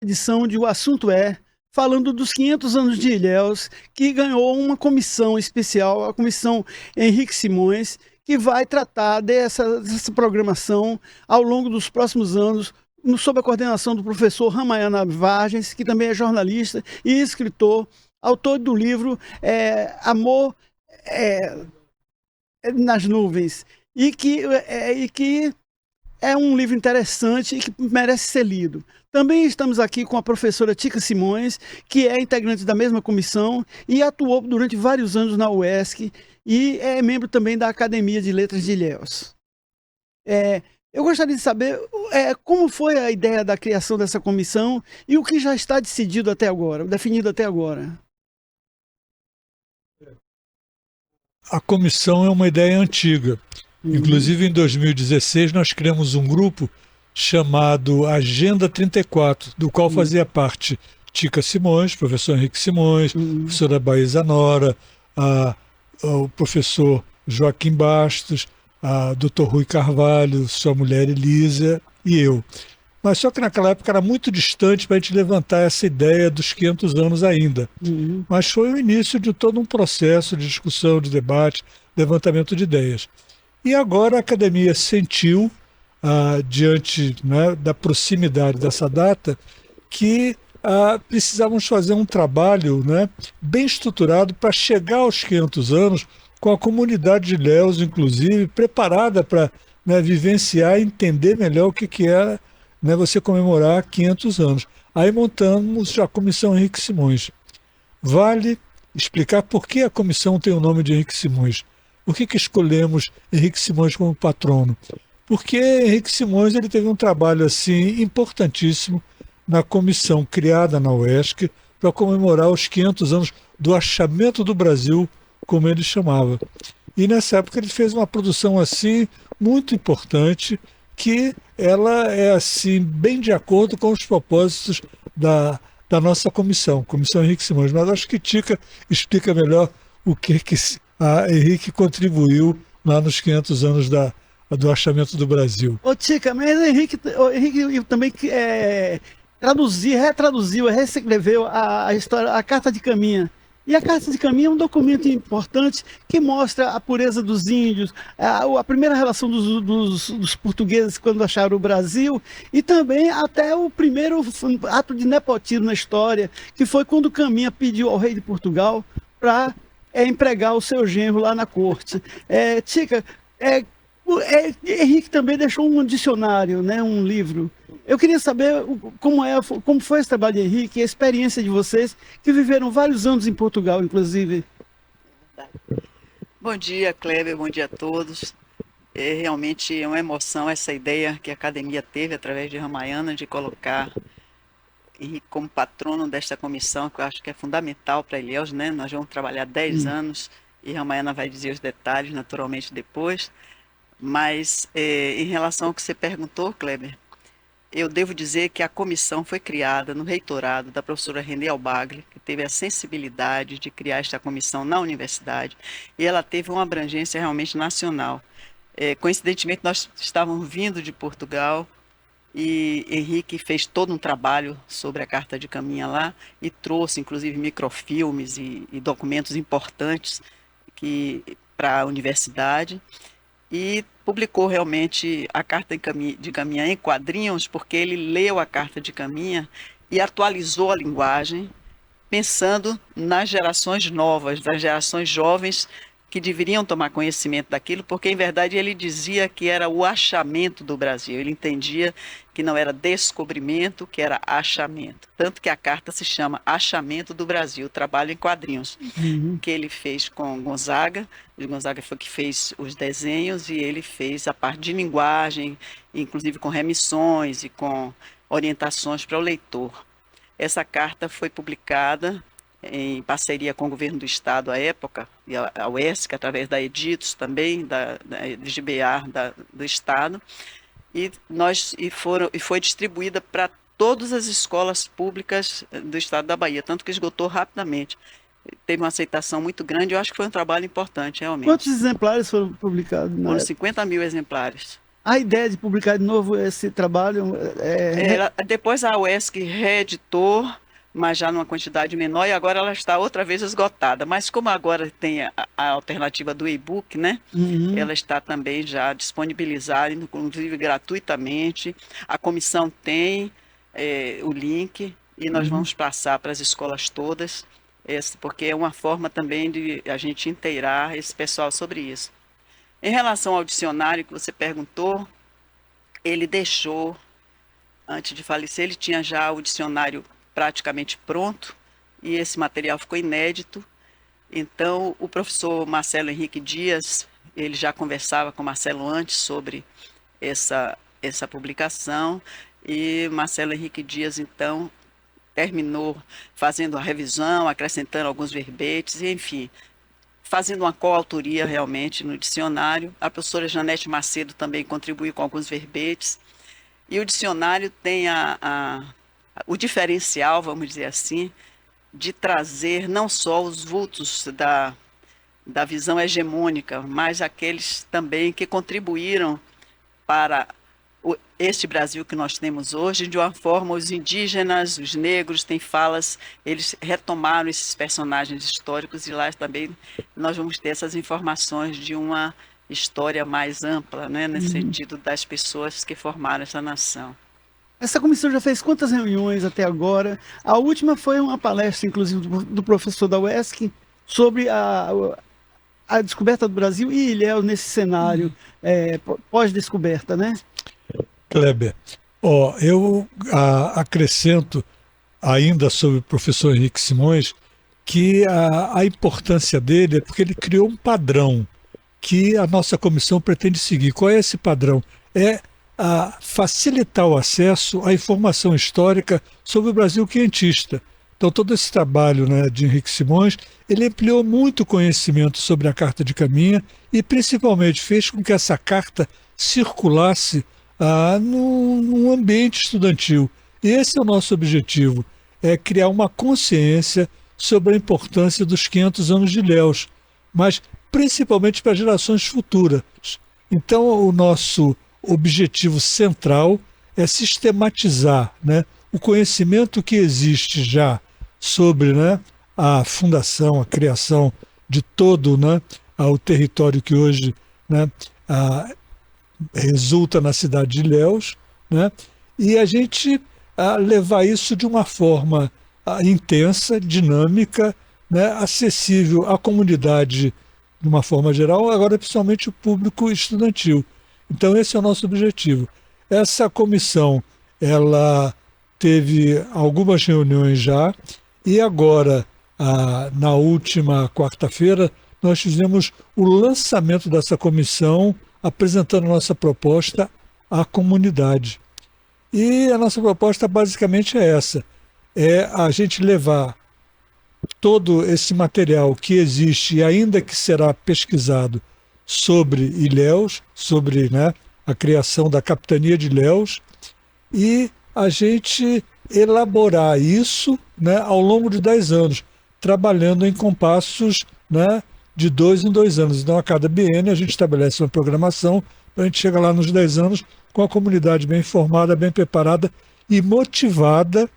Edição de O Assunto É, falando dos 500 anos de Ilhéus, que ganhou uma comissão especial, a comissão Henrique Simões, que vai tratar dessa programação ao longo dos próximos anos, sob a coordenação do professor Ramayana Vargens, que também é jornalista e escritor, autor do livro Amor é, nas Nuvens, e que é um livro interessante e que merece ser lido. Também estamos aqui com a professora Tica Simões, que é integrante da mesma comissão e atuou durante vários anos na UESC e é membro também da Academia de Letras de Ilhéus. Eu gostaria de saber como foi a ideia da criação dessa comissão e o que já está decidido até agora, definido até agora. A comissão é uma ideia antiga. Uhum. Inclusive, em 2016, nós criamos um grupo chamado Agenda 34, do qual fazia parte Tica Simões, professor Henrique Simões, professora Baísa Nora, o professor Joaquim Bastos, a Dr. Rui Carvalho, sua mulher Elisa e eu. Mas só que naquela época era muito distante para a gente levantar essa ideia dos 500 anos ainda. Mas foi o início de todo um processo de discussão, de debate, levantamento de ideias. E agora a academia sentiu, diante, né, da proximidade dessa data, que precisávamos fazer um trabalho, né, bem estruturado para chegar aos 500 anos com a comunidade de Ilhéus, inclusive, preparada para, né, vivenciar e entender melhor o que era, né, você comemorar 500 anos. Aí montamos a Comissão Henrique Simões. Vale explicar por que a comissão tem o nome de Henrique Simões. Por que escolhemos Henrique Simões como patrono? Porque Henrique Simões ele teve um trabalho assim importantíssimo na comissão criada na UESC para comemorar os 500 anos do achamento do Brasil, como ele chamava. E nessa época ele fez uma produção assim muito importante, que ela é assim bem de acordo com os propósitos da nossa comissão Henrique Simões. Mas acho que Tica explica melhor o que a Henrique contribuiu lá nos 500 anos do achamento do Brasil. Ô Tica, mas o Henrique também retraduziu, reescreveu a história, a Carta de Caminha. E a Carta de Caminha é um documento importante que mostra a pureza dos índios, a primeira relação dos portugueses quando acharam o Brasil, e também até o primeiro ato de nepotismo na história, que foi quando Caminha pediu ao rei de Portugal para empregar o seu genro lá na corte. Tica, Henrique também deixou um dicionário, né, um livro. Eu queria saber como foi esse trabalho de Henrique e a experiência de vocês, que viveram vários anos em Portugal, inclusive. Bom dia, Kleber, bom dia a todos. É realmente uma emoção essa ideia que a academia teve, através de Ramayana, de colocar Henrique como patrono desta comissão, que eu acho que é fundamental para Ilhéus, né? Nós vamos trabalhar 10 anos e Ramayana vai dizer os detalhes, naturalmente, depois. Mas, em relação ao que você perguntou, Kleber, eu devo dizer que a comissão foi criada no reitorado da professora Renê Albagli, que teve a sensibilidade de criar esta comissão na universidade, e ela teve uma abrangência realmente nacional. Coincidentemente, nós estávamos vindo de Portugal, e Henrique fez todo um trabalho sobre a Carta de Caminha lá, e trouxe, inclusive, microfilmes e documentos importantes para a universidade, e publicou realmente a Carta de Caminha em quadrinhos, porque ele leu a Carta de Caminha e atualizou a linguagem, pensando nas gerações novas, das gerações jovens que deveriam tomar conhecimento daquilo, porque, em verdade, ele dizia que era o achamento do Brasil. Ele entendia que não era descobrimento, que era achamento. Tanto que a carta se chama Achamento do Brasil, trabalho em quadrinhos, que ele fez com Gonzaga. O Gonzaga foi que fez os desenhos e ele fez a parte de linguagem, inclusive com remissões e com orientações para o leitor. Essa carta foi publicada em parceria com o governo do estado à época, e a UESC, através da Editos também, da GBA do estado, e foi distribuída para todas as escolas públicas do estado da Bahia, tanto que esgotou rapidamente. Teve uma aceitação muito grande, eu acho que foi um trabalho importante, realmente. Quantos exemplares foram publicados? Foram 50 mil exemplares. A ideia de publicar de novo esse trabalho Depois a UESC reeditou, mas já numa quantidade menor, e agora ela está outra vez esgotada. Mas como agora tem a alternativa do e-book, né? Ela está também já disponibilizada, inclusive gratuitamente. A comissão tem o link e nós vamos passar para as escolas todas, porque é uma forma também de a gente inteirar esse pessoal sobre isso. Em relação ao dicionário que você perguntou, ele deixou, antes de falecer, ele tinha já o dicionário praticamente pronto e esse material ficou inédito. Então, o professor Marcelo Henrique Dias, ele já conversava com Marcelo antes sobre essa publicação, e Marcelo Henrique Dias, então, terminou fazendo a revisão, acrescentando alguns verbetes, e, enfim, fazendo uma coautoria realmente no dicionário. A professora Janete Macedo também contribuiu com alguns verbetes. E o dicionário tem o diferencial, vamos dizer assim, de trazer não só os vultos da visão hegemônica, mas aqueles também que contribuíram para este Brasil que nós temos hoje. De uma forma, os indígenas, os negros têm falas, eles retomaram esses personagens históricos, e lá também nós vamos ter essas informações de uma história mais ampla, né, nesse sentido das pessoas que formaram essa nação. Essa comissão já fez quantas reuniões até agora? A última foi uma palestra, inclusive, do professor da UESC, sobre a descoberta do Brasil e Ilhéus nesse cenário pós-descoberta, né? Kleber, eu acrescento ainda sobre o professor Henrique Simões que a importância dele é porque ele criou um padrão que a nossa comissão pretende seguir. Qual é esse padrão? É facilitar o acesso à informação histórica sobre o Brasil quentista. Então, todo esse trabalho, né, de Henrique Simões, ele ampliou muito o conhecimento sobre a Carta de Caminha e, principalmente, fez com que essa carta circulasse num ambiente estudantil. E esse é o nosso objetivo, é criar uma consciência sobre a importância dos 500 anos de Ilhéus, mas principalmente para gerações futuras. Então, o nosso objetivo central é sistematizar, né, o conhecimento que existe já sobre, né, a fundação, a criação de todo, né, o território que hoje, né, resulta na cidade de Ilhéus, né, e a gente levar isso de uma forma intensa, dinâmica, né, acessível à comunidade de uma forma geral, agora principalmente o público estudantil. Então esse é o nosso objetivo. Essa comissão, ela teve algumas reuniões já, e agora, na última quarta-feira, nós fizemos o lançamento dessa comissão, apresentando nossa proposta à comunidade. E a nossa proposta basicamente é essa, é a gente levar todo esse material que existe e ainda que será pesquisado sobre Ilhéus, sobre, né, a criação da capitania de Ilhéus, e a gente elaborar isso, né, ao longo de 10 anos, trabalhando em compassos, né, de 2 em 2 anos. Então, a cada biênio, a gente estabelece uma programação para a gente chegar lá nos 10 anos com a comunidade bem informada, bem preparada e motivada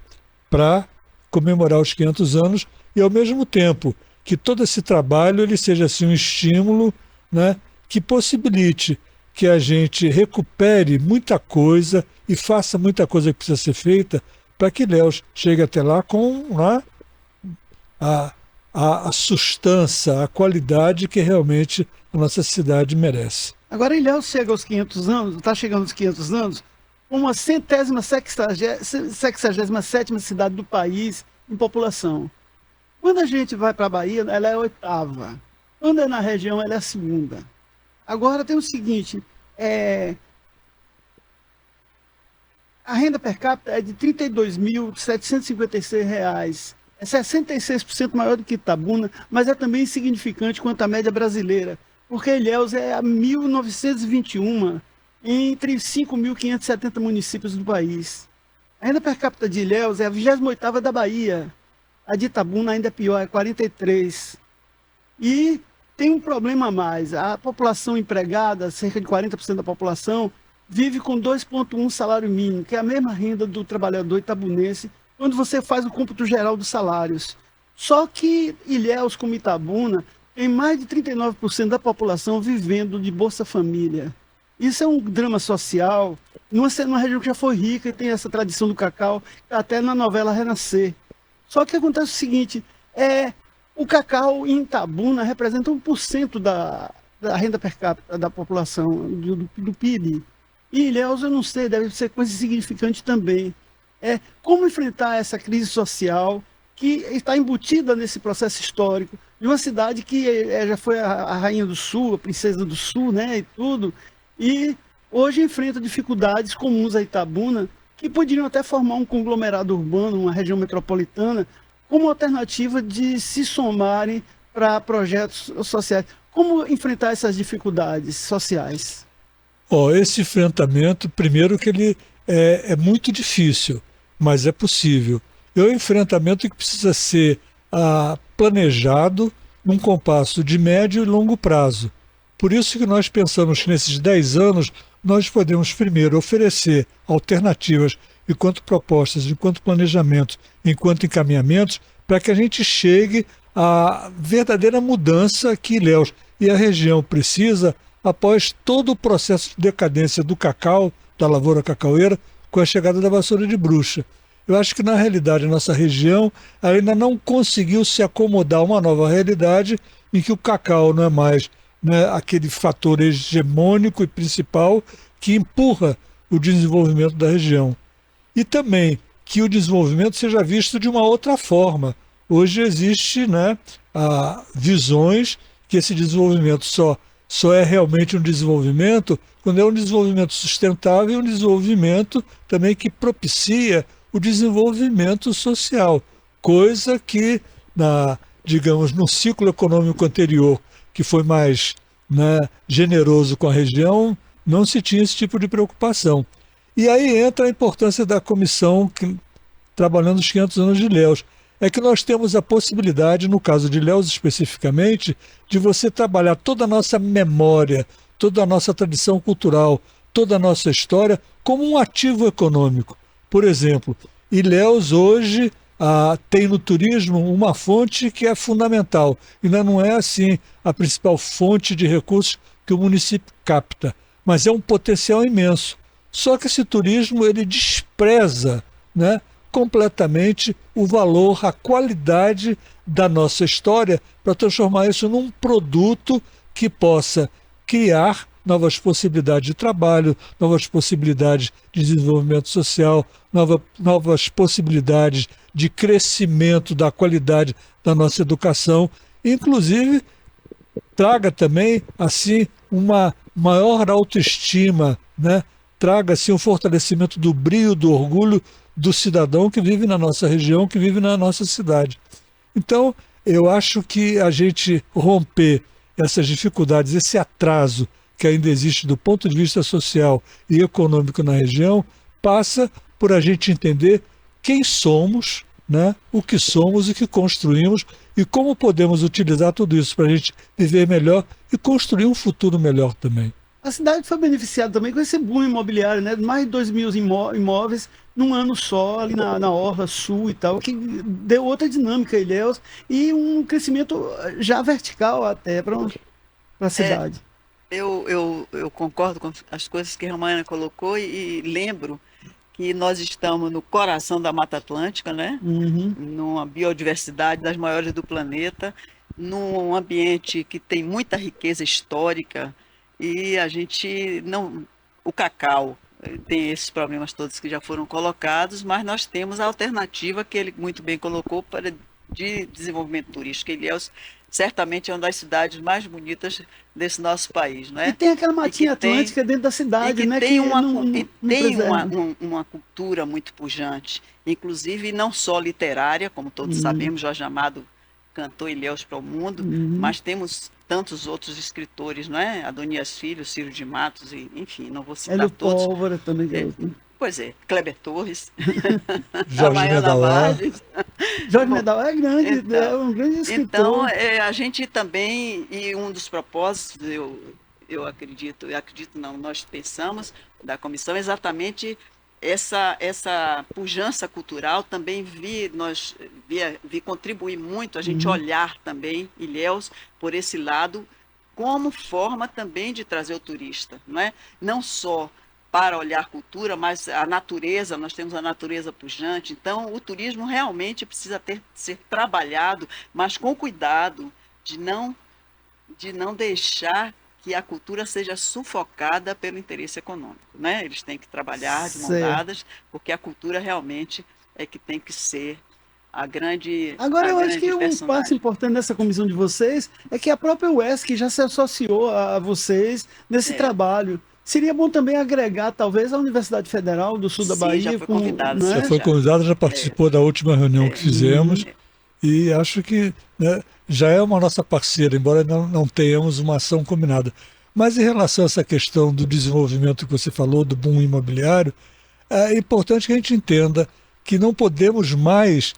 para comemorar os 500 anos, e ao mesmo tempo que todo esse trabalho ele seja assim, um estímulo, né, que possibilite que a gente recupere muita coisa e faça muita coisa que precisa ser feita para que Ilhéus chegue até lá com, né, a sustância, a qualidade que realmente a nossa cidade merece. Agora Ilhéus chega aos 500 anos, está chegando aos 500 anos, uma 167ª cidade do país em população. Quando a gente vai para a Bahia, ela é a 8ª. Quando é na região, ela é a 2ª. Agora tem o seguinte, a renda per capita é de R$ 32.756. É 66% maior do que Itabuna, mas é também insignificante quanto à média brasileira, porque Ilhéus é a 1921 entre 5.570 municípios do país. A renda per capita de Ilhéus é a 28ª da Bahia. A de Itabuna ainda é pior, é 43. E tem um problema a mais. A população empregada, cerca de 40% da população, vive com 2,1 salário mínimo, que é a mesma renda do trabalhador itabunense, quando você faz o cômputo geral dos salários. Só que Ilhéus, como Itabuna, tem mais de 39% da população vivendo de Bolsa Família. Isso é um drama social, numa região que já foi rica e tem essa tradição do cacau, até na novela Renascer. Só que acontece o seguinte, o cacau em Itabuna representa 1% da renda per capita da população, do PIB. E Ilhéus, eu não sei, deve ser coisa insignificante também. Como enfrentar essa crise social que está embutida nesse processo histórico de uma cidade que já foi a rainha do sul, a princesa do sul, né, e tudo, e hoje enfrenta dificuldades comuns a Itabuna, que poderiam até formar um conglomerado urbano, uma região metropolitana, como alternativa de se somarem para projetos sociais. Como enfrentar essas dificuldades sociais? Esse enfrentamento, primeiro que ele é muito difícil, mas é possível. É um enfrentamento que precisa ser planejado num compasso de médio e longo prazo. Por isso que nós pensamos que nesses 10 anos nós podemos primeiro oferecer alternativas enquanto propostas, enquanto planejamento, enquanto encaminhamentos, para que a gente chegue à verdadeira mudança que Ilhéus e a região precisa após todo o processo de decadência do cacau, da lavoura cacaueira, com a chegada da vassoura de bruxa. Eu acho que, na realidade, a nossa região ainda não conseguiu se acomodar a uma nova realidade em que o cacau não é mais, né, aquele fator hegemônico e principal que empurra o desenvolvimento da região. E também que o desenvolvimento seja visto de uma outra forma. Hoje existe, né, visões que esse desenvolvimento só é realmente um desenvolvimento quando é um desenvolvimento sustentável e um desenvolvimento também que propicia o desenvolvimento social, coisa que, digamos, no ciclo econômico anterior, que foi mais, né, generoso com a região, não se tinha esse tipo de preocupação. E aí entra a importância da comissão trabalhando os 500 anos de Ilhéus. É que nós temos a possibilidade, no caso de Ilhéus especificamente, de você trabalhar toda a nossa memória, toda a nossa tradição cultural, toda a nossa história como um ativo econômico. Por exemplo, Ilhéus hoje tem no turismo uma fonte que é fundamental. Ainda não é assim a principal fonte de recursos que o município capta, mas é um potencial imenso. Só que esse turismo ele despreza, né, completamente o valor, a qualidade da nossa história para transformar isso num produto que possa criar novas possibilidades de trabalho, novas possibilidades de desenvolvimento social, novas possibilidades de crescimento da qualidade da nossa educação, inclusive traga também assim uma maior autoestima, né? Traga assim um fortalecimento do brio, do orgulho do cidadão que vive na nossa região, que vive na nossa cidade. Então, eu acho que a gente romper essas dificuldades, esse atraso que ainda existe do ponto de vista social e econômico na região, passa por a gente entender quem somos, né? O que somos e o que construímos e como podemos utilizar tudo isso para a gente viver melhor e construir um futuro melhor também. A cidade foi beneficiada também com esse boom imobiliário, né? Mais de 2.000 imóveis num ano só, ali na Orla Sul e tal, que deu outra dinâmica a Ilhéus e um crescimento já vertical até para a cidade. Eu concordo com as coisas que a Ramayana colocou e lembro que nós estamos no coração da Mata Atlântica, né? Uhum. Numa biodiversidade das maiores do planeta, num ambiente que tem muita riqueza histórica e a gente não... O cacau tem esses problemas todos que já foram colocados, mas nós temos a alternativa que ele muito bem colocou de desenvolvimento turístico. Ilhéus certamente é uma das cidades mais bonitas desse nosso país, não é? E tem aquela matinha atlântica dentro da cidade, né? Tem uma cultura muito pujante, inclusive não só literária, como todos sabemos, Jorge Amado cantou Ilhéus para o mundo, mas temos tantos outros escritores, não é? Adonias Filho, Ciro de Matos, e, enfim, não vou citar todos. Pólvora também. Pois é, Kleber Torres, Jorge Medalar. Jorge Medalar é grande, é um grande escritor. Então, a gente também, e um dos propósitos, eu acredito não, nós pensamos da comissão exatamente essa pujança cultural, também vi contribuir muito a gente olhar também Ilhéus por esse lado, como forma também de trazer o turista, não é? Não só para olhar cultura, mas a natureza, nós temos a natureza pujante, então o turismo realmente precisa ser trabalhado, mas com cuidado de não deixar que a cultura seja sufocada pelo interesse econômico, né? Eles têm que trabalhar de mão dadas, porque a cultura realmente é que tem que ser a grande Agora, eu acho que um personagem. passo importante nessa comissão de vocês é que a própria UESC já se associou a vocês nesse trabalho. Seria bom também agregar, talvez, a Universidade Federal do Sul da Bahia. Já foi convidada. Né? Já foi convidada, já participou da última reunião que fizemos. E acho que, né, já é uma nossa parceira, embora não tenhamos uma ação combinada. Mas em relação a essa questão do desenvolvimento que você falou, do boom imobiliário, é importante que a gente entenda que não podemos mais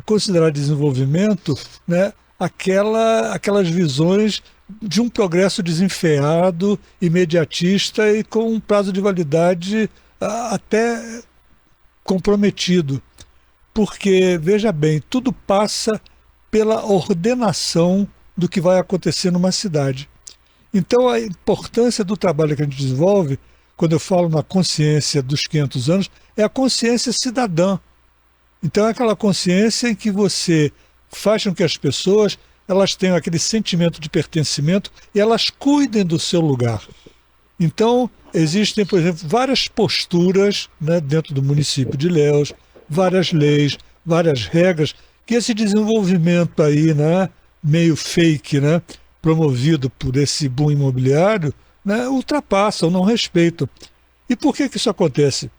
considerar desenvolvimento, né, aquelas visões de um progresso desenfreado, imediatista e com um prazo de validade até comprometido. Porque, veja bem, tudo passa pela ordenação do que vai acontecer numa cidade. Então, a importância do trabalho que a gente desenvolve, quando eu falo na consciência dos 500 anos, é a consciência cidadã. Então, é aquela consciência em que você faz com que as pessoas elas tenham aquele sentimento de pertencimento e elas cuidem do seu lugar. Então, existem, por exemplo, várias posturas, né, dentro do município de Ilhéus, várias leis, várias regras, que esse desenvolvimento aí, né, meio fake, né, promovido por esse boom imobiliário, né, ultrapassam, não respeitam. E por que isso acontece?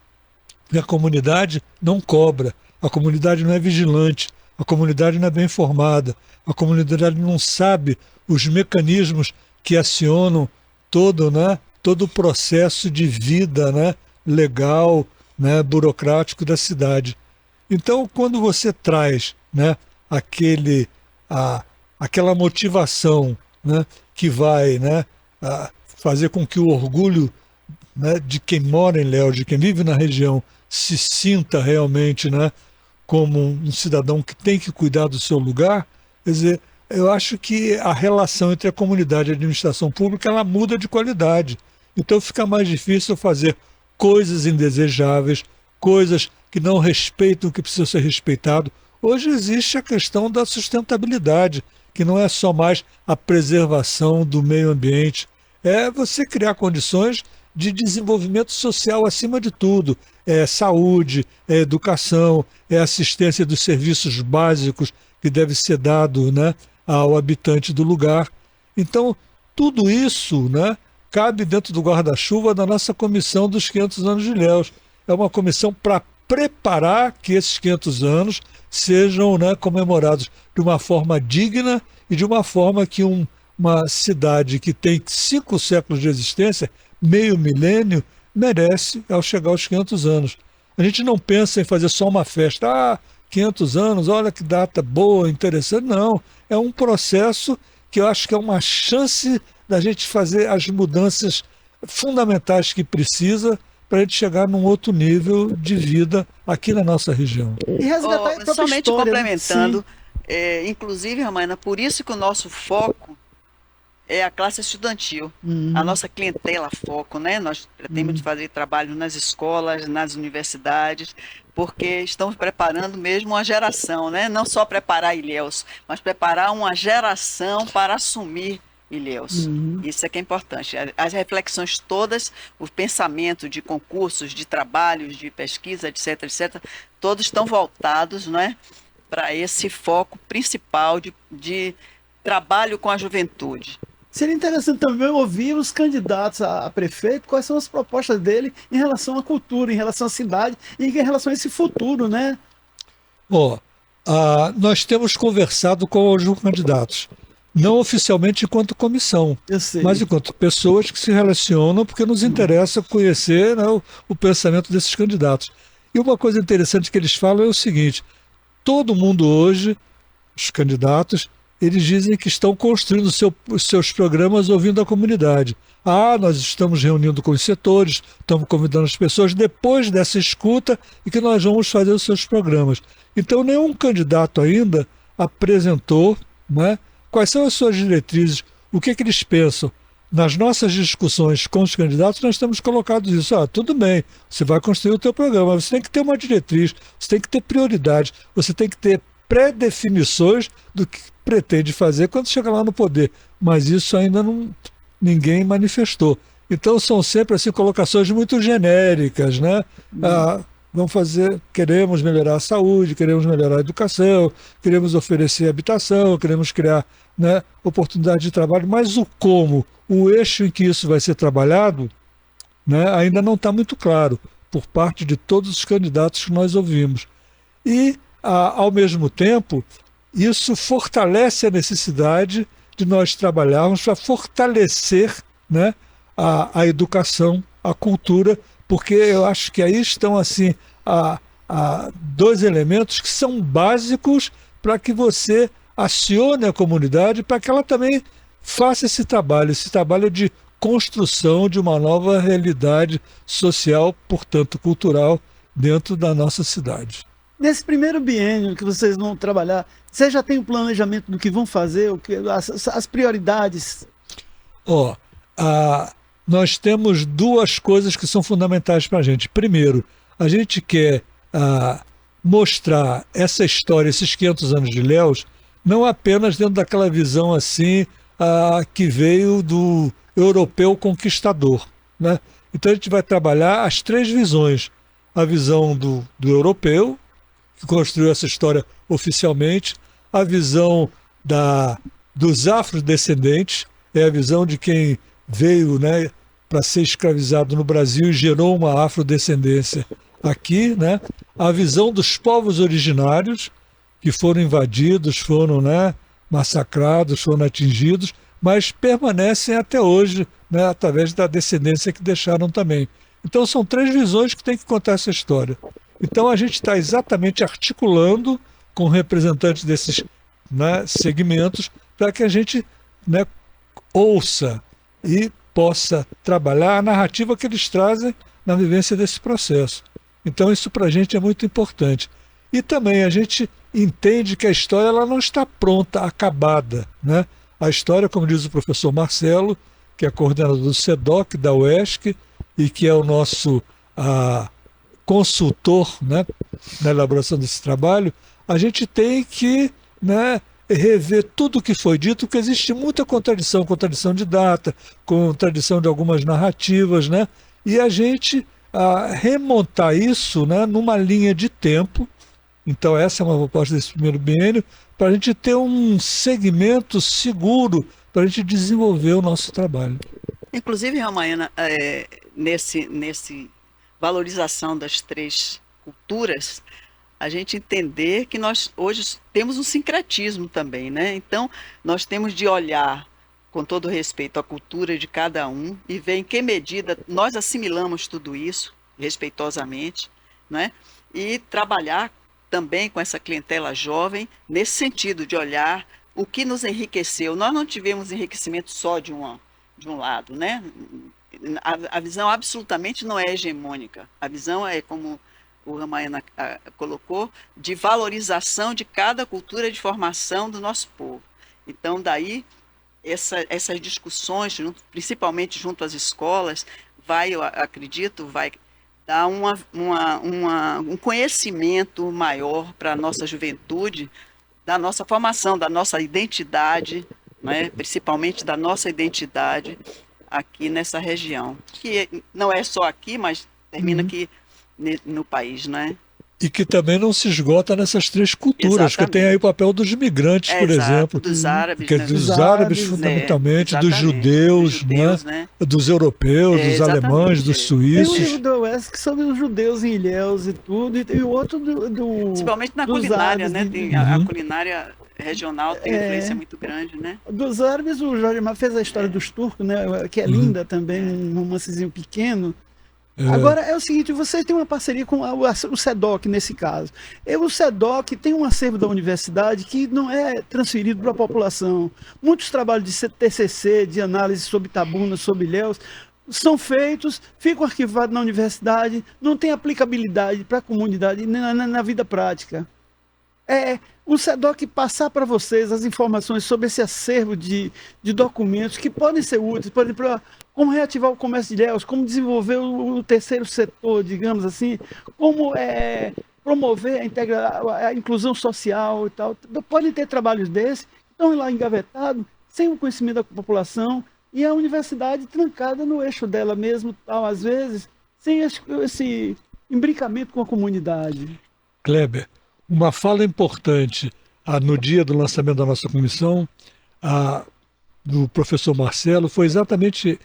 Porque a comunidade não cobra, a comunidade não é vigilante, a comunidade não é bem informada, a comunidade não sabe os mecanismos que acionam todo o processo de vida, né, legal, né, burocrático da cidade. Então, quando você traz, né, aquela motivação, né, que vai, né, fazer com que o orgulho, né, de quem mora em Ilhéus, de quem vive na região, se sinta realmente, né, como um cidadão que tem que cuidar do seu lugar, quer dizer, eu acho que a relação entre a comunidade e a administração pública ela muda de qualidade. Então fica mais difícil fazer coisas indesejáveis, coisas que não respeitam o que precisa ser respeitado. Hoje existe a questão da sustentabilidade, que não é só mais a preservação do meio ambiente, é você criar condições de desenvolvimento social acima de tudo. É saúde, é educação, é assistência dos serviços básicos que deve ser dado, né, ao habitante do lugar. Então, tudo isso, né, cabe dentro do guarda-chuva da nossa comissão dos 500 anos de Ilhéus. É uma comissão para preparar que esses 500 anos sejam, né, comemorados de uma forma digna e de uma forma que uma cidade que tem 5 séculos de existência, meio milênio, merece ao chegar aos 500 anos. A gente não pensa em fazer só uma festa, 500 anos, olha que data boa, interessante. Não, é um processo que eu acho que é uma chance da gente fazer as mudanças fundamentais que precisa para a gente chegar num outro nível de vida aqui na nossa região. E resgatar a própria somente história, complementando, inclusive, Romana, por isso que o nosso foco é a classe estudantil, a nossa clientela foco, né? Nós pretendemos fazer trabalho nas escolas, nas universidades, porque estamos preparando mesmo uma geração, né? Não só preparar Ilhéus, mas preparar uma geração para assumir Ilhéus. Isso é que é importante. As reflexões todas, o pensamento de concursos, de trabalhos, de pesquisa, etc., etc., todos estão voltados, né, para esse foco principal de trabalho com a juventude. Seria interessante também ouvir os candidatos a prefeito, quais são as propostas dele em relação à cultura, em relação à cidade e em relação a esse futuro, né? Nós temos conversado com os candidatos, não oficialmente enquanto comissão, mas enquanto pessoas que se relacionam, porque nos interessa conhecer, né, o pensamento desses candidatos. E uma coisa interessante que eles falam é o seguinte: todo mundo hoje, os candidatos, eles dizem que estão construindo os seus programas ouvindo a comunidade. Nós estamos reunindo com os setores, estamos convidando as pessoas depois dessa escuta e que nós vamos fazer os seus programas. Então, nenhum candidato ainda apresentou, né, quais são as suas diretrizes, o que eles pensam. Nas nossas discussões com os candidatos, nós temos colocado isso. Tudo bem, você vai construir o teu programa, você tem que ter uma diretriz, você tem que ter prioridades, você tem que ter pré-definições do que pretende fazer quando chegar lá no poder. Mas isso ainda ninguém manifestou. Então são sempre assim, colocações muito genéricas, né? Queremos melhorar a saúde, queremos melhorar a educação, queremos oferecer habitação, queremos criar, né, oportunidade de trabalho, mas o como, o eixo em que isso vai ser trabalhado, né, ainda não está muito claro por parte de todos os candidatos que nós ouvimos. E, ao mesmo tempo, isso fortalece a necessidade de nós trabalharmos para fortalecer, né, a educação, a cultura, porque eu acho que aí estão assim, dois elementos que são básicos para que você acione a comunidade, para que ela também faça esse trabalho de construção de uma nova realidade social, portanto cultural, dentro da nossa cidade. Nesse primeiro biênio que vocês vão trabalhar, você já tem o planejamento do que vão fazer, as prioridades? Nós temos duas coisas que são fundamentais para a gente. Primeiro, a gente quer mostrar essa história, esses 500 anos de Ilhéus, não apenas dentro daquela visão assim que veio do europeu conquistador, né? Então a gente vai trabalhar as três visões. A visão do europeu, que construiu essa história oficialmente, a visão dos afrodescendentes, é a visão de quem veio, né, para ser escravizado no Brasil e gerou uma afrodescendência aqui, né? A visão dos povos originários, que foram invadidos, foram, né, massacrados, foram atingidos, mas permanecem até hoje, né, através da descendência que deixaram também. Então são três visões que têm que contar essa história. Então a gente está exatamente articulando com representantes desses, né, segmentos para que a gente, né, ouça e possa trabalhar a narrativa que eles trazem na vivência desse processo. Então isso para a gente é muito importante. E também a gente entende que a história ela não está pronta, acabada, né? A história, como diz o professor Marcelo, que é coordenador do SEDOC, da UESC, e que é o nosso consultor, né, na elaboração desse trabalho, a gente tem que, né, rever tudo o que foi dito, porque existe muita contradição de data, contradição de algumas narrativas, né, e a gente remontar isso, né, numa linha de tempo. Então essa é uma proposta desse primeiro biênio, para a gente ter um segmento seguro para a gente desenvolver o nosso trabalho. Inclusive, Ramayana, nesse valorização das três culturas, a gente entender que nós hoje temos um sincretismo também, né? Então, nós temos de olhar com todo respeito à cultura de cada um e ver em que medida nós assimilamos tudo isso, respeitosamente, né? E trabalhar também com essa clientela jovem, nesse sentido de olhar o que nos enriqueceu. Nós não tivemos enriquecimento só de um lado, né? A visão absolutamente não é hegemônica. A visão é, como o Ramayana colocou, de valorização de cada cultura de formação do nosso povo. Então, daí, essas discussões, principalmente junto às escolas, eu acredito, vai dar um conhecimento maior para a nossa juventude, da nossa formação, da nossa identidade, né? Principalmente da nossa identidade aqui nessa região, que não é só aqui, mas termina aqui no país, né? E que também não se esgota nessas três culturas, Exatamente. que tem aí o papel dos migrantes, por exemplo. Dos árabes, que é dos árabes, fundamentalmente, dos judeus, né? Dos europeus, dos alemães, dos suíços. Tem um livro do UESC sobre os judeus em Ilhéus e tudo, e o outro principalmente na culinária, né? Tem a culinária regional tem influência muito grande, né? Dos árabes, o Jorge Amado fez a história dos turcos, né? Que é linda também, um romancezinho pequeno. Agora é o seguinte, vocês têm uma parceria com o SEDOC nesse caso. O SEDOC tem um acervo da universidade que não é transferido para a população. Muitos trabalhos de TCC, de análise sobre tabunas, sobre ilhéus, são feitos, ficam arquivados na universidade, não tem aplicabilidade para a comunidade na vida prática. O SEDOC passar para vocês as informações sobre esse acervo de documentos que podem ser úteis, por exemplo, como reativar o comércio de ilhéus, como desenvolver o terceiro setor, digamos assim, como promover a inclusão social e tal. Podem ter trabalhos desses, estão lá engavetados, sem o conhecimento da população, e a universidade trancada no eixo dela mesmo, tal, às vezes, sem esse imbricamento com a comunidade. Kleber, uma fala importante no dia do lançamento da nossa comissão, do professor Marcelo, foi exatamente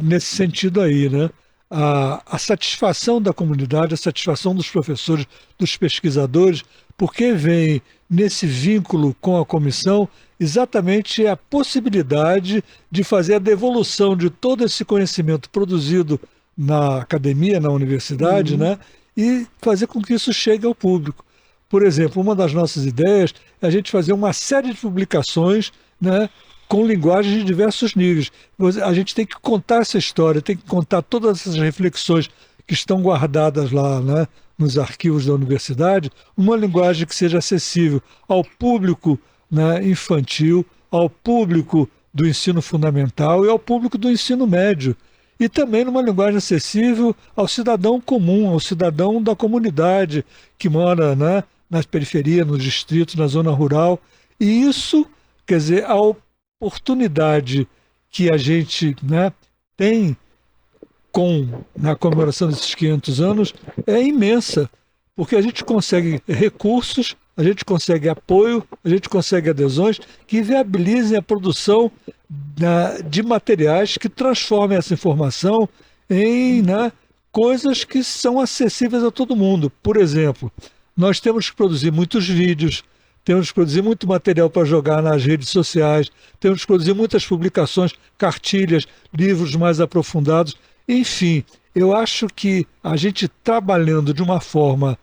nesse sentido aí, né? A satisfação da comunidade, a satisfação dos professores, dos pesquisadores, porque vem nesse vínculo com a comissão exatamente a possibilidade de fazer a devolução de todo esse conhecimento produzido na academia, na universidade, né? E fazer com que isso chegue ao público. Por exemplo, uma das nossas ideias é a gente fazer uma série de publicações, né, com linguagens de diversos níveis. A gente tem que contar essa história, tem que contar todas essas reflexões que estão guardadas lá, né, nos arquivos da universidade, uma linguagem que seja acessível ao público, né, infantil, ao público do ensino fundamental e ao público do ensino médio. E também numa linguagem acessível ao cidadão comum, ao cidadão da comunidade que mora, né, nas periferias, nos distritos, na zona rural. E isso, quer dizer, a oportunidade que a gente, né, tem na comemoração desses 500 anos é imensa, porque a gente consegue recursos, a gente consegue apoio, a gente consegue adesões que viabilizem a produção de materiais que transformem essa informação em, né, coisas que são acessíveis a todo mundo. Por exemplo, nós temos que produzir muitos vídeos, temos que produzir muito material para jogar nas redes sociais, temos que produzir muitas publicações, cartilhas, livros mais aprofundados. Enfim, eu acho que a gente trabalhando de uma forma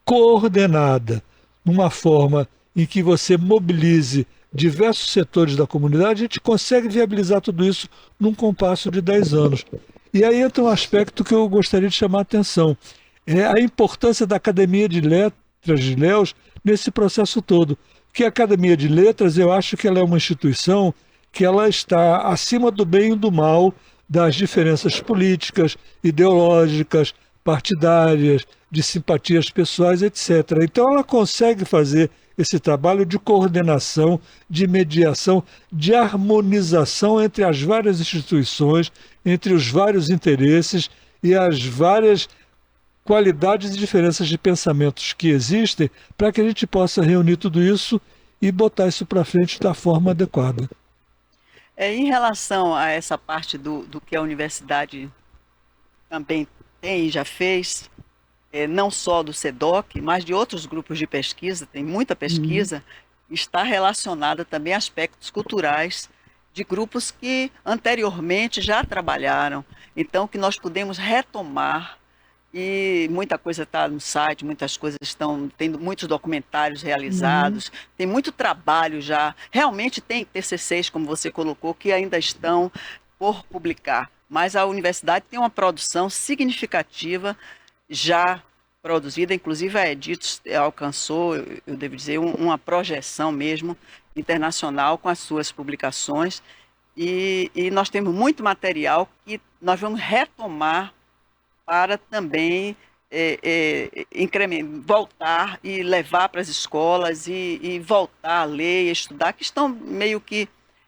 coordenada, numa forma em que você mobilize diversos setores da comunidade, a gente consegue viabilizar tudo isso num compasso de 10 anos. E aí entra um aspecto que eu gostaria de chamar a atenção. É a importância da Academia de Letras de Ilhéus nesse processo todo. Porque a Academia de Letras, eu acho que ela é uma instituição que ela está acima do bem e do mal, das diferenças políticas, ideológicas, partidárias, de simpatias pessoais, etc. Então ela consegue fazer esse trabalho de coordenação, de mediação, de harmonização entre as várias instituições, entre os vários interesses e as várias qualidades e diferenças de pensamentos que existem, para que a gente possa reunir tudo isso e botar isso para frente da forma adequada. Em relação a essa parte do que a universidade também tem e já fez, não só do SEDOC, mas de outros grupos de pesquisa, tem muita pesquisa, está relacionada também a aspectos culturais de grupos que anteriormente já trabalharam, então que nós podemos retomar. E muita coisa está no site, muitas coisas estão tendo muitos documentários realizados, tem muito trabalho já. Realmente tem TCCs, como você colocou, que ainda estão por publicar. Mas a universidade tem uma produção significativa já produzida, inclusive a Editos alcançou, eu devo dizer, uma projeção mesmo internacional com as suas publicações. E nós temos muito material que nós vamos retomar para também voltar e levar para as escolas e voltar a ler e estudar, que estão meio que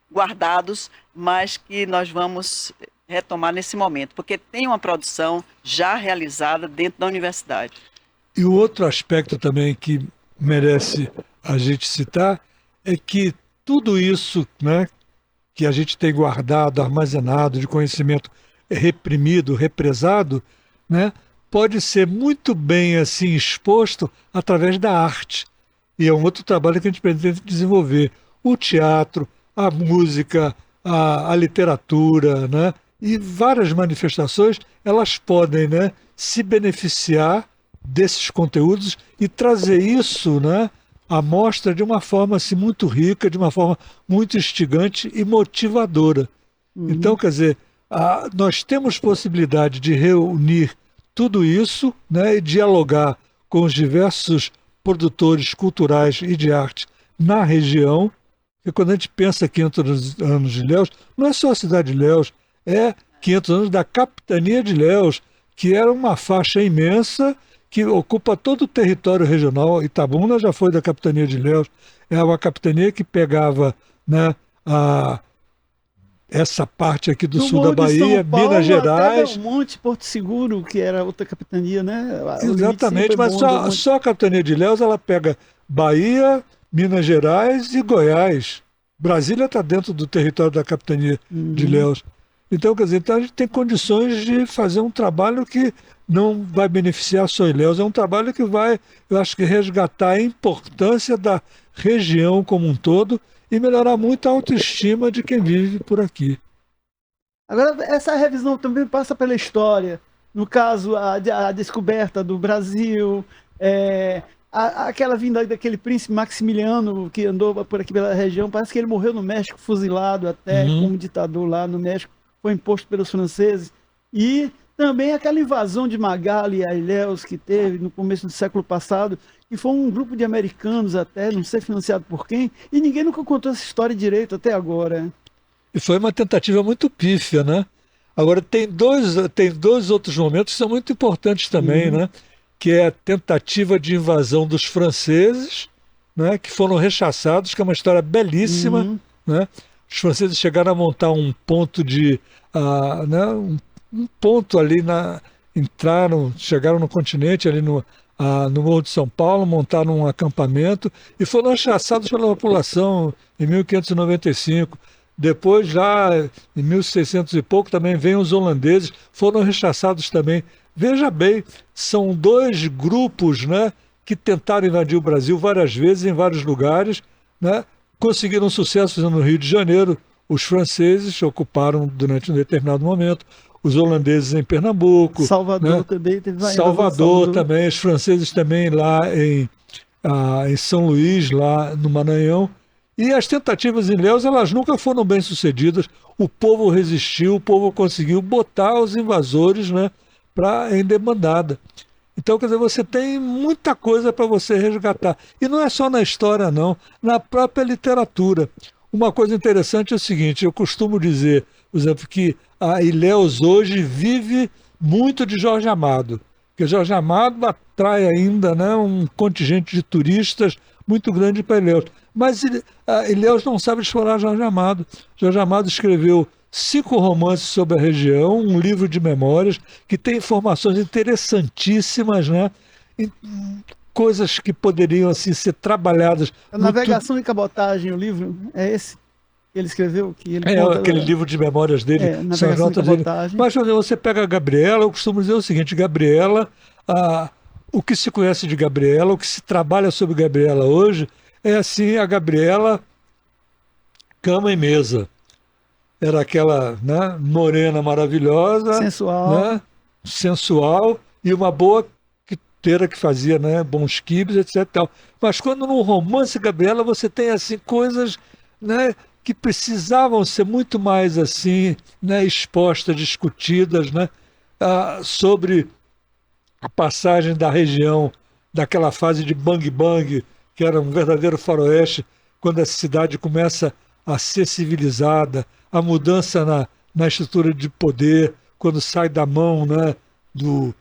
guardados, mas que nós vamos retomar nesse momento, porque tem uma produção já realizada dentro da universidade. E o outro aspecto também que merece a gente citar é que tudo isso, né, que a gente tem guardado, armazenado, de conhecimento reprimido, represado, né, pode ser muito bem assim exposto através da arte. E é um outro trabalho que a gente pretende desenvolver. O teatro, a música, a literatura, né, E várias manifestações, elas podem, né, se beneficiar desses conteúdos e trazer isso, né, à mostra de uma forma assim, muito rica, de uma forma muito instigante e motivadora. Então, quer dizer, nós temos possibilidade de reunir tudo isso, né, e dialogar com os diversos produtores culturais e de arte na região. E quando a gente pensa 500 anos de Ilhéus, não é só a cidade de Ilhéus, é 500 anos da capitania de Ilhéus, que era uma faixa imensa que ocupa todo o território regional. Itabuna já foi da capitania de Ilhéus, é uma capitania que pegava, né, essa parte aqui do sul da Bahia, Minas Gerais. Até Belmonte, Porto Seguro, que era outra capitania, né? Exatamente, mas só a capitania de Ilhéus ela pega Bahia, Minas Gerais e Goiás. Brasília está dentro do território da capitania de Ilhéus. Então, quer dizer, então a gente tem condições de fazer um trabalho que não vai beneficiar só Ilhéus, é um trabalho que vai, eu acho que, resgatar a importância da região como um todo e melhorar muito a autoestima de quem vive por aqui. Agora, essa revisão também passa pela história. No caso, a descoberta do Brasil, aquela vinda daquele príncipe Maximiliano que andou por aqui pela região, parece que ele morreu no México, fuzilado até como ditador lá no México, foi imposto pelos franceses. E também aquela invasão de Magali a Ilhéus que teve no começo do século passado, que foi um grupo de americanos até, não sei financiado por quem, e ninguém nunca contou essa história direito até agora. E foi uma tentativa muito pífia, né? Agora, tem dois outros momentos que são muito importantes também, né? Que é a tentativa de invasão dos franceses, né? Que foram rechaçados, que é uma história belíssima, né? Os franceses chegaram a montar um ponto né? Um ponto ali, chegaram no continente, ali no Morro de São Paulo, montaram um acampamento e foram rechaçados pela população em 1595. Depois, já em 1600 e pouco, também vêm os holandeses, foram rechaçados também. Veja bem, são dois grupos, né, que tentaram invadir o Brasil várias vezes, em vários lugares, né, conseguiram sucesso no Rio de Janeiro. Os franceses ocuparam durante um determinado momento, os holandeses em Pernambuco. Salvador, né? Também teve Salvador também, os franceses também lá em São Luís, lá no Maranhão. E as tentativas em Ilhéus, elas nunca foram bem sucedidas. O povo resistiu, o povo conseguiu botar os invasores, né, em debandada. Então, quer dizer, você tem muita coisa para você resgatar. E não é só na história, não, na própria literatura. Uma coisa interessante é o seguinte, eu costumo dizer, por exemplo, que a Ilhéus hoje vive muito de Jorge Amado, porque Jorge Amado atrai ainda, né, um contingente de turistas muito grande para Ilhéus. Mas Ilhéus não sabe explorar Jorge Amado. Jorge Amado escreveu 5 romances sobre a região, um livro de memórias, que tem informações interessantíssimas, né? Coisas que poderiam assim, ser trabalhadas. A Navegação e Cabotagem, o livro, é esse que ele escreveu? Que ele aquele livro de memórias dele. Navegação e Cabotagem. Mas você pega a Gabriela, eu costumo dizer o seguinte, Gabriela, o que se conhece de Gabriela, o que se trabalha sobre Gabriela hoje, é assim, a Gabriela, cama e mesa. Era aquela, né, morena maravilhosa, sensual e uma boa quiteira que fazia, né, bons quibes, etc. Tal. Mas quando no romance Gabriela você tem assim coisas, né, que precisavam ser muito mais assim, né, expostas, discutidas, né, sobre a passagem da região, daquela fase de bang bang, que era um verdadeiro faroeste, quando a cidade começa a ser civilizada, a mudança na estrutura de poder, quando sai da mão, né, do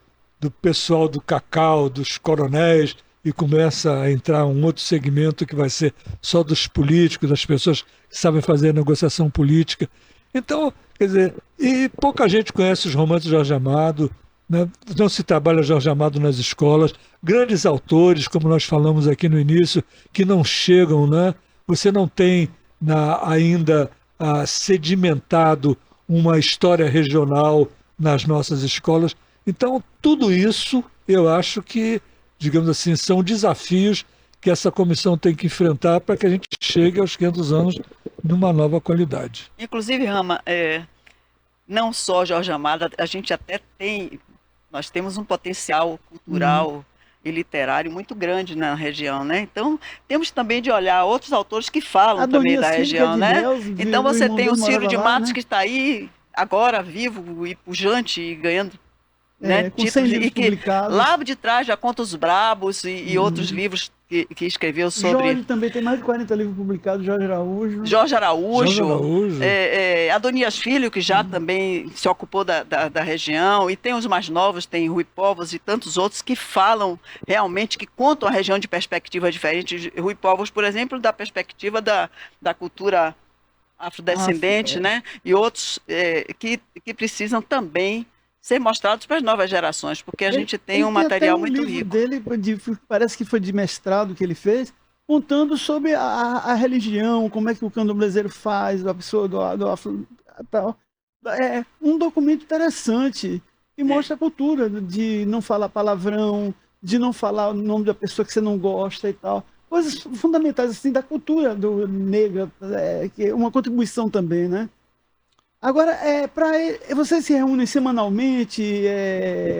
pessoal do cacau, dos coronéis, e começa a entrar um outro segmento que vai ser só dos políticos, das pessoas que sabem fazer negociação política. Então, quer dizer, e pouca gente conhece os romances de Jorge Amado, né? Não se trabalha Jorge Amado nas escolas, grandes autores, como nós falamos aqui no início, que não chegam, né? Você não tem ainda sedimentado uma história regional nas nossas escolas. Então, tudo isso, eu acho que, digamos assim, são desafios que essa comissão tem que enfrentar para que a gente chegue aos 500 anos numa nova qualidade. Inclusive, Rama, não só Jorge Amado, a gente até tem, nós temos um potencial cultural e literário muito grande na região, né? Então, temos também de olhar outros autores que falam também da região, né? Então, você tem o Ciro de Matos, que está aí agora vivo e pujante e ganhando, né, com 100 livros publicados. Lá de trás já conta Os Brabos e outros livros que escreveu sobre... Jorge também tem mais de 40 livros publicados, Jorge Araújo. Adonias Filho, que já também se ocupou da região, e tem os mais novos, tem Rui Povos e tantos outros que falam realmente, que contam a região de perspectivas diferentes. Rui Povos, por exemplo, da perspectiva da cultura afrodescendente, né? E outros que precisam também ser mostrados para as novas gerações, porque a gente tem um material muito rico. Dele, parece que foi de mestrado que ele fez, contando sobre a religião, como é que o candomblezeiro faz, a pessoa do afro, tal. É um documento interessante que mostra a cultura de não falar palavrão, de não falar o nome da pessoa que você não gosta e tal. Coisas fundamentais assim da cultura do negra, que é uma contribuição também, né? Agora, vocês se reúnem semanalmente,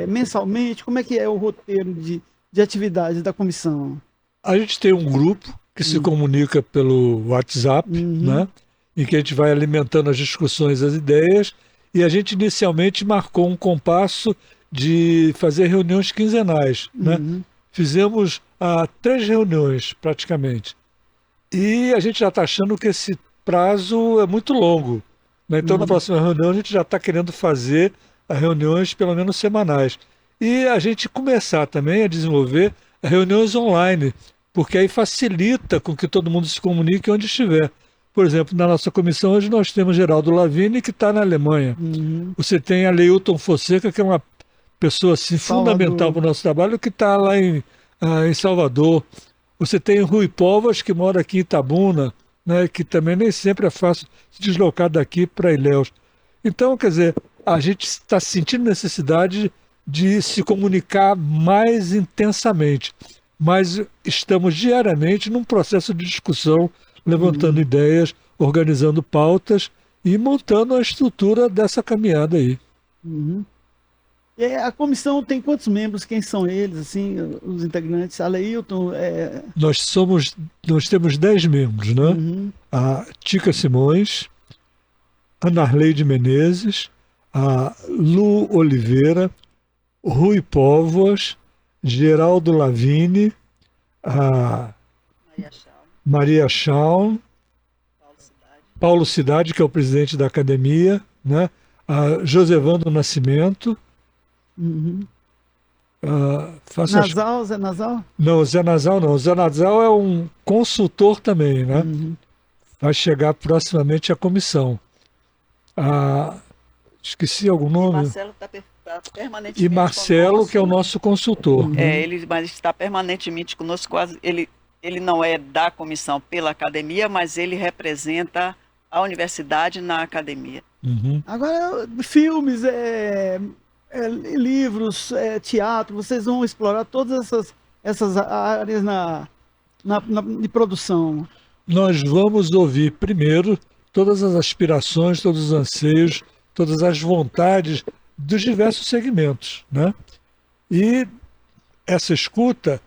mensalmente? Como é que é o roteiro de atividades da comissão? A gente tem um grupo que se comunica pelo WhatsApp, né? Em que a gente vai alimentando as discussões, as ideias, e a gente inicialmente marcou um compasso de fazer reuniões quinzenais, né? Fizemos 3 reuniões, praticamente. E a gente já está achando que esse prazo é muito longo. Então, na próxima reunião, a gente já está querendo fazer as reuniões pelo menos semanais. E a gente começar também a desenvolver reuniões online, porque aí facilita com que todo mundo se comunique onde estiver. Por exemplo, na nossa comissão hoje nós temos Geraldo Lavigne, que está na Alemanha. Você tem a Leilton Fonseca, que é uma pessoa assim, fundamental para o nosso trabalho, que está lá em Salvador. Você tem Rui Povas, que mora aqui em Itabuna, né, que também nem sempre é fácil se deslocar daqui para Ilhéus. Então, quer dizer, a gente está sentindo necessidade de se comunicar mais intensamente, mas estamos diariamente num processo de discussão, levantando ideias, organizando pautas e montando a estrutura dessa caminhada aí. A comissão tem quantos membros? Quem são eles, assim, os integrantes? Aleilton? Nós temos 10 membros, né? A Tica Simões, a Narleide Menezes, a Lu Oliveira, Rui Póvoas, Geraldo Lavigne, a Maria Schaum, Paulo Cidade, que é o presidente da academia, né? A Josevando Nascimento, Zé Nazal? Não, Zé Nazal não. O Zé Nazal é um consultor também, né? Vai chegar proximamente à comissão. Esqueci algum nome? Marcelo está permanentemente e Marcelo, conosco, que é o nosso consultor. Ele está permanentemente conosco. Ele não é da comissão pela academia, mas ele representa a universidade na academia. Agora, filmes, livros, teatro, vocês vão explorar todas essas áreas de produção? Nós vamos ouvir primeiro todas as aspirações, todos os anseios, todas as vontades dos diversos segmentos, né? E essa escuta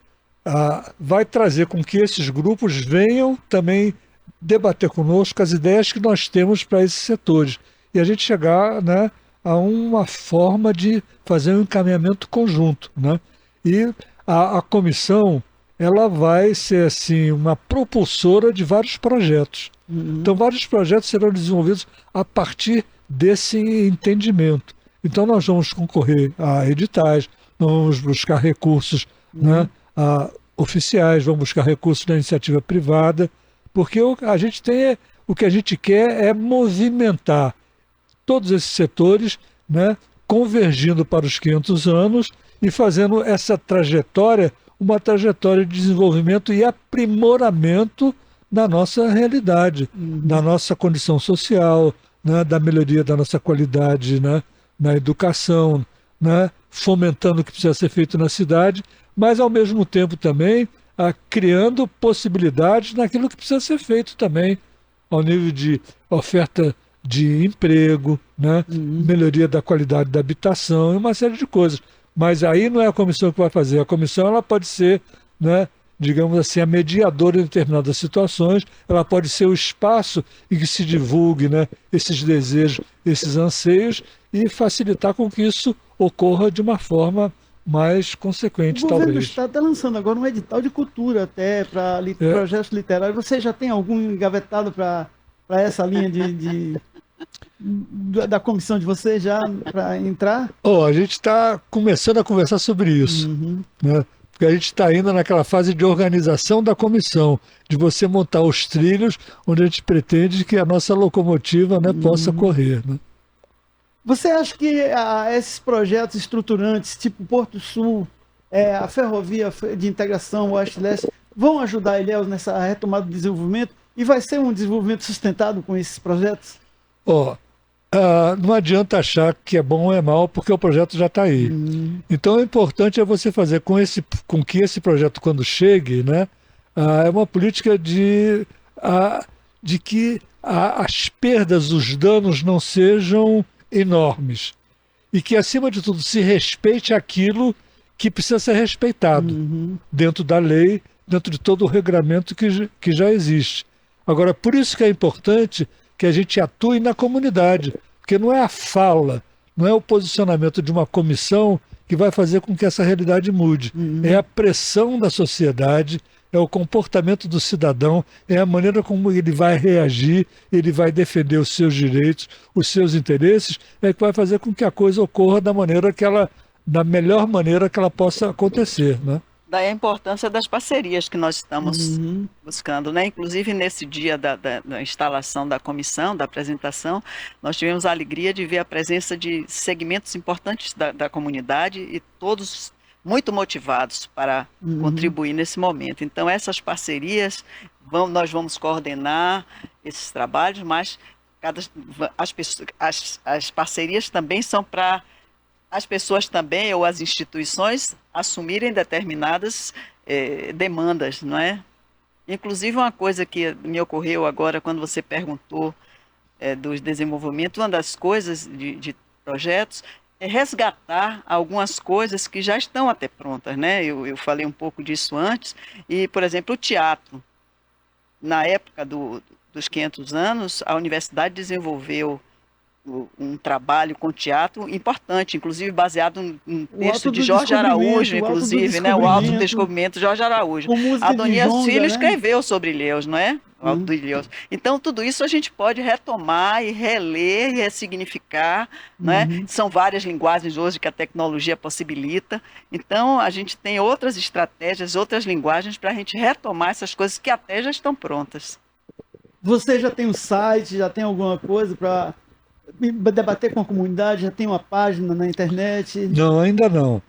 vai trazer com que esses grupos venham também debater conosco as ideias que nós temos para esses setores e a gente chegar, né, a uma forma de fazer um encaminhamento conjunto, né? E a comissão, ela vai ser assim uma propulsora de vários projetos. Então vários projetos serão desenvolvidos a partir desse entendimento. Então nós vamos concorrer a editais, nós vamos buscar recursos, né, oficiais, vamos buscar recursos da iniciativa privada, porque o que a gente quer é movimentar todos esses setores, né, convergindo para os 500 anos e fazendo essa trajetória uma trajetória de desenvolvimento e aprimoramento da nossa realidade, da nossa condição social, né, da melhoria da nossa qualidade, né, na educação, né, fomentando o que precisa ser feito na cidade, mas ao mesmo tempo também criando possibilidades naquilo que precisa ser feito também, ao nível de oferta de emprego, né? Melhoria da qualidade da habitação e uma série de coisas. Mas aí não é a comissão que vai fazer. A comissão ela pode ser, né, digamos assim, a mediadora em determinadas situações, ela pode ser o espaço em que se divulgue, né, esses desejos, esses anseios e facilitar com que isso ocorra de uma forma mais consequente, O governo do talvez. estado está lançando agora um edital de cultura até para É. projetos literários. Você já tem algum engavetado para essa linha da comissão de vocês já para entrar? Oh, a gente está começando a conversar sobre isso, né? Porque a gente está ainda naquela fase de organização da comissão, de você montar os trilhos onde a gente pretende que a nossa locomotiva, né, possa correr, né? Você acha que esses projetos estruturantes, tipo Porto Sul, a ferrovia de integração Oeste-Leste, vão ajudar a Ilhéus nessa retomada do desenvolvimento? E vai ser um desenvolvimento sustentado com esses projetos? Ó, não adianta achar que é bom ou é mal, porque o projeto já está aí. Então, o importante é você fazer com que esse projeto, quando chegue, né, é uma política de que as perdas, os danos não sejam enormes. E que, acima de tudo, se respeite aquilo que precisa ser respeitado dentro da lei, dentro de todo o regramento que já existe. Agora, por isso que é importante que a gente atue na comunidade, porque não é a fala, não é o posicionamento de uma comissão que vai fazer com que essa realidade mude. É a pressão da sociedade, é o comportamento do cidadão, é a maneira como ele vai reagir, ele vai defender os seus direitos, os seus interesses, é que vai fazer com que a coisa ocorra da melhor maneira que ela possa acontecer, né? Daí a importância das parcerias que nós estamos buscando, né? Inclusive nesse dia da instalação da comissão, da apresentação, nós tivemos a alegria de ver a presença de segmentos importantes da comunidade e todos muito motivados para contribuir nesse momento. Então essas parcerias, nós vamos coordenar esses trabalhos, mas as parcerias também são para as pessoas também, ou as instituições, assumirem determinadas demandas, não é? Inclusive, uma coisa que me ocorreu agora, quando você perguntou do desenvolvimento, uma das coisas de projetos é resgatar algumas coisas que já estão até prontas, né? Eu falei um pouco disso antes, e, por exemplo, o teatro. Na época dos 500 anos, a universidade desenvolveu um trabalho com teatro importante, inclusive baseado num texto de Jorge Araújo, inclusive, né? O Autodescobrimento de Jorge Araújo. Adonias Filho escreveu sobre Ilhéus, não é? O Alto do Ilhéus. Então, tudo isso a gente pode retomar e reler e ressignificar, né? São várias linguagens hoje que a tecnologia possibilita. Então, a gente tem outras estratégias, outras linguagens para a gente retomar essas coisas que até já estão prontas. Você já tem um site, já tem alguma coisa para debater com a comunidade? Já tem uma página na internet? Não, ainda não.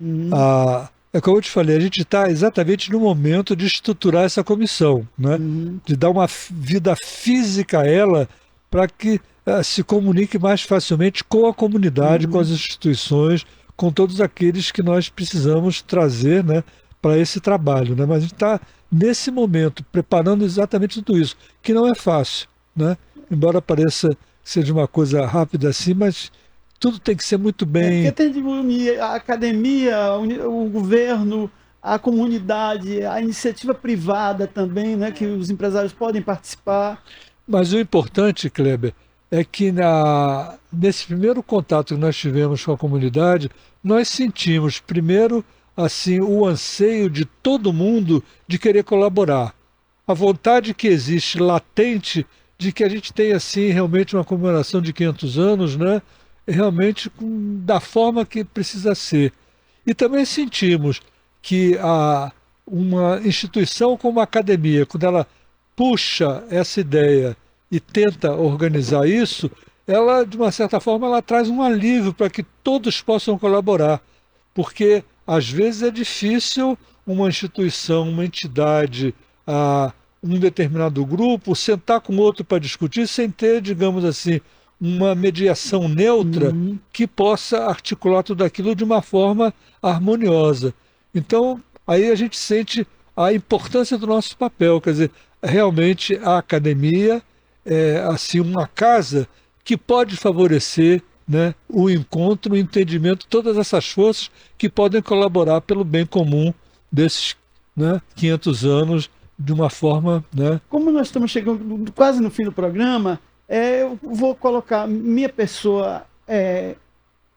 É como eu te falei, a gente está exatamente no momento de estruturar essa comissão, né? De dar uma vida física a ela para que se comunique mais facilmente com a comunidade, com as instituições, com todos aqueles que nós precisamos trazer, né, para esse trabalho, né? Mas a gente está, nesse momento, preparando exatamente tudo isso, que não é fácil, né? Embora pareça ser de uma coisa rápida assim, mas tudo tem que ser muito bem... Porque tem de unir a academia, o governo, a comunidade, a iniciativa privada também, né, que os empresários podem participar. Mas o importante, Kleber, é que nesse primeiro contato que nós tivemos com a comunidade, nós sentimos, primeiro, assim, o anseio de todo mundo de querer colaborar. A vontade que existe latente de que a gente tenha, assim, realmente uma comemoração de 500 anos, né? Realmente da forma que precisa ser. E também sentimos que uma instituição como a academia, quando ela puxa essa ideia e tenta organizar isso, ela, de uma certa forma, ela traz um alívio para que todos possam colaborar. Porque, às vezes, é difícil uma instituição, uma entidade, um determinado grupo, sentar com outro para discutir sem ter, digamos assim, uma mediação neutra que possa articular tudo aquilo de uma forma harmoniosa. Então, aí a gente sente a importância do nosso papel, quer dizer, realmente a academia é assim uma casa que pode favorecer, né, o encontro, o entendimento de todas essas forças que podem colaborar pelo bem comum desses, né, 500 anos de uma forma, né? Como nós estamos chegando quase no fim do programa, eu vou colocar minha pessoa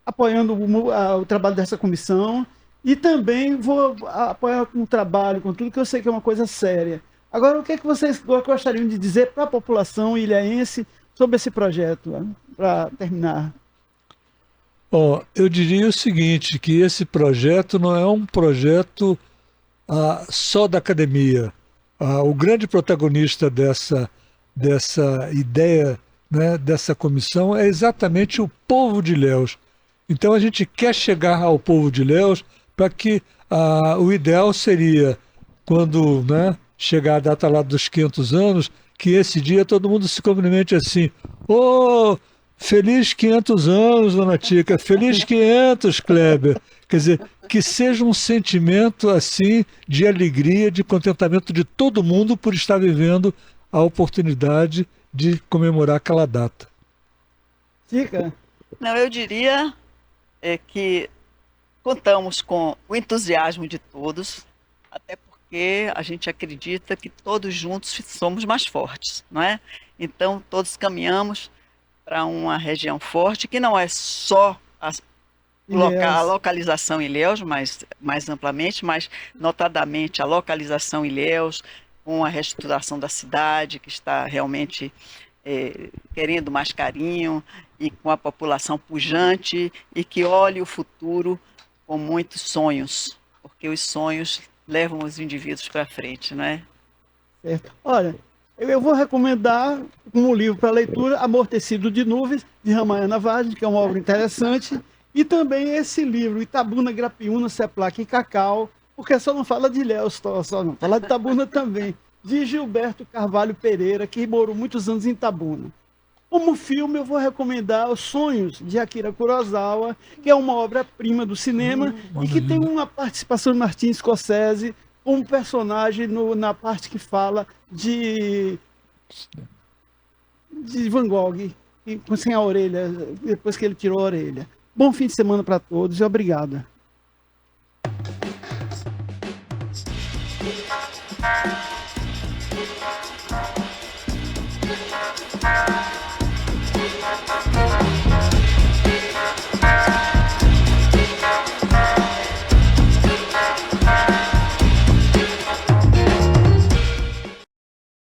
apoiando o trabalho dessa comissão e também vou apoiar com o trabalho, com tudo que eu sei que é uma coisa séria. Agora, o que é que vocês gostariam de dizer para a população ilhaense sobre esse projeto, para terminar? Eu diria o seguinte, que esse projeto não é um projeto só da academia. O grande protagonista dessa ideia, né, dessa comissão é exatamente o povo de Ilhéus. Então a gente quer chegar ao povo de Ilhéus para que o ideal seria, quando, né, chegar a data lá dos 500 anos, que esse dia todo mundo se cumprimente assim: feliz 500 anos, dona Tica, feliz 500, Kleber. Quer dizer, que seja um sentimento assim de alegria, de contentamento de todo mundo por estar vivendo a oportunidade de comemorar aquela data. Tica? Não, eu diria que contamos com o entusiasmo de todos, até porque a gente acredita que todos juntos somos mais fortes, não é? Então, todos caminhamos para uma região forte, que não é só a localização em Ilhéus, mas mais amplamente, mas notadamente a localização em Ilhéus, com a reestruturação da cidade, que está realmente querendo mais carinho, e com a população pujante, e que olhe o futuro com muitos sonhos, porque os sonhos levam os indivíduos para frente, não é? Certo. Olha, eu vou recomendar como livro para leitura Amortecido de Nuvens, de Ramayana Vargem, que é uma obra interessante, e também esse livro, Itabuna, Grapiúna, Seplac e Cacau, porque só não fala de Ilhéus, só não, fala de Itabuna também, de Gilberto Carvalho Pereira, que morou muitos anos em Itabuna. Como filme, eu vou recomendar Os Sonhos, de Akira Kurosawa, que é uma obra-prima do cinema e que tem uma participação de Martin Scorsese como personagem na parte que fala de Van Gogh, sem a orelha, depois que ele tirou a orelha. Bom fim de semana para todos e obrigado.